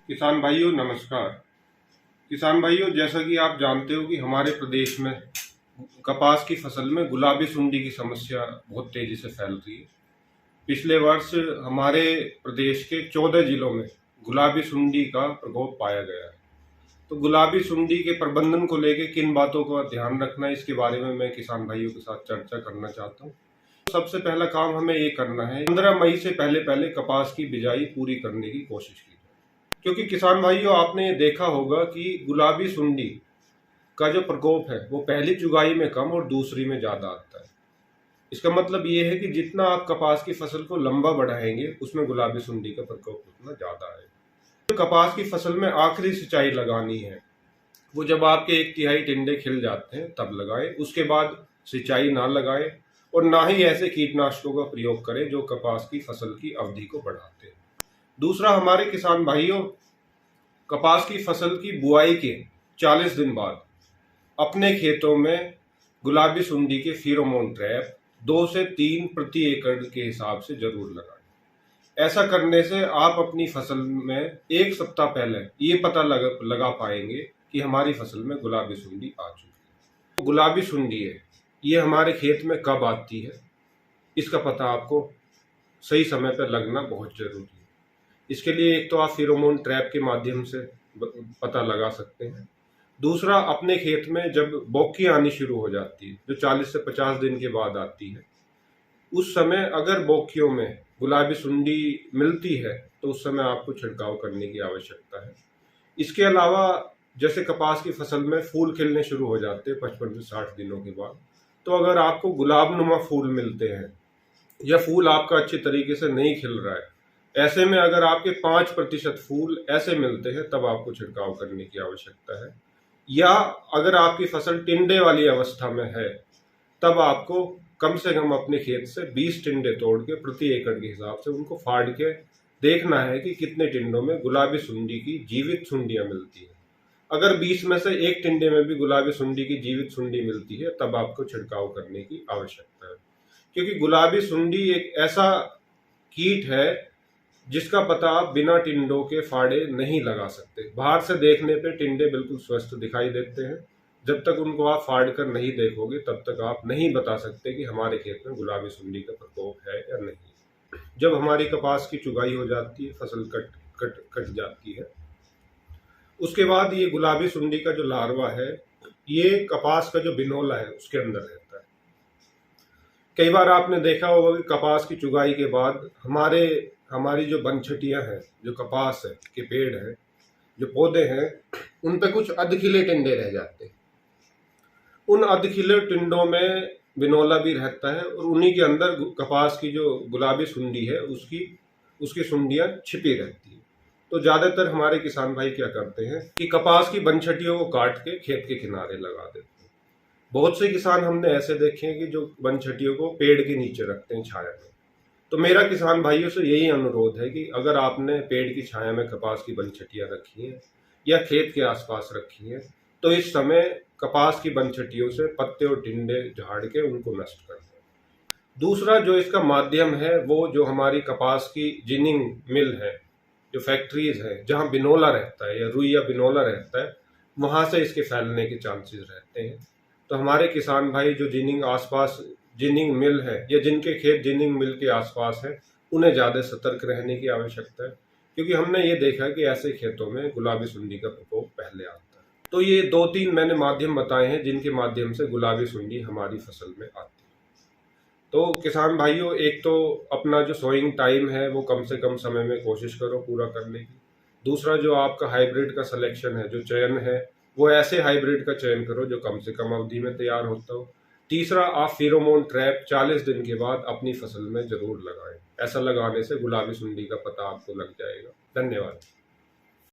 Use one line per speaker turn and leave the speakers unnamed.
किसान भाइयों नमस्कार। किसान भाइयों, जैसा कि आप जानते हो कि हमारे प्रदेश में कपास की फसल में गुलाबी सुंडी की समस्या बहुत तेजी से फैल रही है। पिछले वर्ष हमारे प्रदेश के 14 जिलों में गुलाबी सुंडी का प्रकोप पाया गया है। तो गुलाबी सुंडी के प्रबंधन को लेकर किन बातों का ध्यान रखना है, इसके बारे में मैं किसान भाइयों के साथ चर्चा करना चाहता हूँ। सबसे पहला काम हमें ये करना है, 15 मई से पहले पहले कपास की बिजाई पूरी करने की कोशिश की, क्योंकि किसान भाइयों आपने ये देखा होगा कि गुलाबी सुंडी का जो प्रकोप है वो पहली चुगाई में कम और दूसरी में ज्यादा आता है। इसका मतलब ये है कि जितना आप कपास की फसल को लंबा बढ़ाएंगे उसमें गुलाबी सुंडी का प्रकोप उतना ज्यादा है। तो कपास की फसल में आखिरी सिंचाई लगानी है वो जब आपके 1/3 टिंडे खिल जाते हैं तब लगाएं। उसके बाद सिंचाई ना लगाएं और ना ही ऐसे कीटनाशकों का प्रयोग करें जो कपास की फसल की अवधि को बढ़ाते हैं। दूसरा, हमारे किसान भाइयों, कपास की फसल की बुआई के 40 दिन बाद अपने खेतों में गुलाबी सुंडी के फेरोमोन ट्रैप 2 से 3 प्रति एकड़ के हिसाब से जरूर लगाएं। ऐसा करने से आप अपनी फसल में एक सप्ताह पहले ये पता लगा पाएंगे कि हमारी फसल में गुलाबी सुंडी आ चुकी है। तो गुलाबी सुंडी है, ये हमारे खेत में कब आती है, इसका पता आपको सही समय पर लगना बहुत जरूरी है। इसके लिए एक तो आप फेरोमोन ट्रैप के माध्यम से पता लगा सकते हैं। दूसरा, अपने खेत में जब बौकी आनी शुरू हो जाती है जो 40 से 50 दिन के बाद आती है, उस समय अगर बौखियों में गुलाबी सुंडी मिलती है तो उस समय आपको छिड़काव करने की आवश्यकता है। इसके अलावा जैसे कपास की फसल में फूल खिलने शुरू हो जाते हैं 55 से 60 दिनों के बाद, तो अगर आपको गुलाबनुमा फूल मिलते हैं या फूल आपका अच्छे तरीके से नहीं खिल रहा है, ऐसे में अगर आपके 5% फूल ऐसे मिलते हैं तब आपको छिड़काव करने की आवश्यकता है। या अगर आपकी फसल टिंडे वाली अवस्था में है तब आपको कम से कम अपने खेत से 20 टिंडे तोड़ के प्रति एकड़ के हिसाब से उनको फाड़ के देखना है कि कितने टिंडों में गुलाबी सुंडी की जीवित सुंडियां मिलती है। अगर 20 में से एक टिंडे में भी गुलाबी सुंडी की जीवित सुंडी मिलती है तब आपको छिड़काव करने की आवश्यकता है, क्योंकि गुलाबी सुंडी एक ऐसा कीट है जिसका पता आप बिना टिंडों के फाड़े नहीं लगा सकते। बाहर से देखने पे टिंडे बिल्कुल स्वस्थ दिखाई देते हैं, जब तक उनको आप फाड़ कर नहीं देखोगे तब तक आप नहीं बता सकते कि हमारे खेत में गुलाबी सुंडी का प्रकोप है या नहीं। जब हमारी कपास की चुगाई हो जाती है, फसल कट जाती है, उसके बाद ये गुलाबी सुंडी का जो लार्वा है ये कपास का जो बिनोला है उसके अंदर रहता है। कई बार आपने देखा होगा कि कपास की चुगाई के बाद हमारी जो बनछटियां हैं, जो कपास है के पेड़ हैं, जो पौधे हैं, उन पे कुछ अधखिले टिंडे रह जाते हैं। उन अधखिले टिंडों में बिनोला भी रहता है और उन्हीं के अंदर कपास की जो गुलाबी सुंडी है उसकी सुंडियां छिपी रहती है। तो ज्यादातर हमारे किसान भाई क्या करते हैं कि कपास की बनछटियों को काट के खेत के किनारे लगा देते हैं। बहुत से किसान हमने ऐसे देखे हैं कि जो बनछटियों को पेड़ के नीचे रखते हैं छाया में। तो मेरा किसान भाइयों से यही अनुरोध है कि अगर आपने पेड़ की छाया में कपास की बनछटियां रखी हैं या खेत के आसपास रखी हैं, तो इस समय कपास की बनछटियों से पत्ते और टिंडे झाड़ के उनको नष्ट कर दें। दूसरा जो इसका माध्यम है वो जो हमारी कपास की जिनिंग मिल है, जो फैक्ट्रीज है जहाँ बिनोला रहता है या रुई या बिनोला रहता है, वहां से इसके फैलने के चांसेस रहते हैं। तो हमारे किसान भाई जो जिनिंग मिल है या जिनके खेत जिनिंग मिल के आसपास है, उन्हें ज्यादा सतर्क रहने की आवश्यकता है, क्योंकि हमने ये देखा कि ऐसे खेतों में गुलाबी सुंडी का प्रकोप पहले आता है। तो ये 2-3 मैंने माध्यम बताए हैं जिनके माध्यम से गुलाबी सुंडी हमारी फसल में आती है। तो किसान भाइयों, एक तो अपना जो सोइंग टाइम है वो कम से कम समय में कोशिश करो पूरा करने की। दूसरा, जो आपका हाइब्रिड का सिलेक्शन है, जो चयन है, वो ऐसे हाइब्रिड का चयन करो जो कम से कम अवधि में तैयार होता हो। तीसरा, आप फेरोमोन ट्रैप 40 दिन के बाद अपनी फसल में जरूर लगाएं। ऐसा लगाने से गुलाबी सुंडी का पता आपको लग जाएगा। धन्यवाद।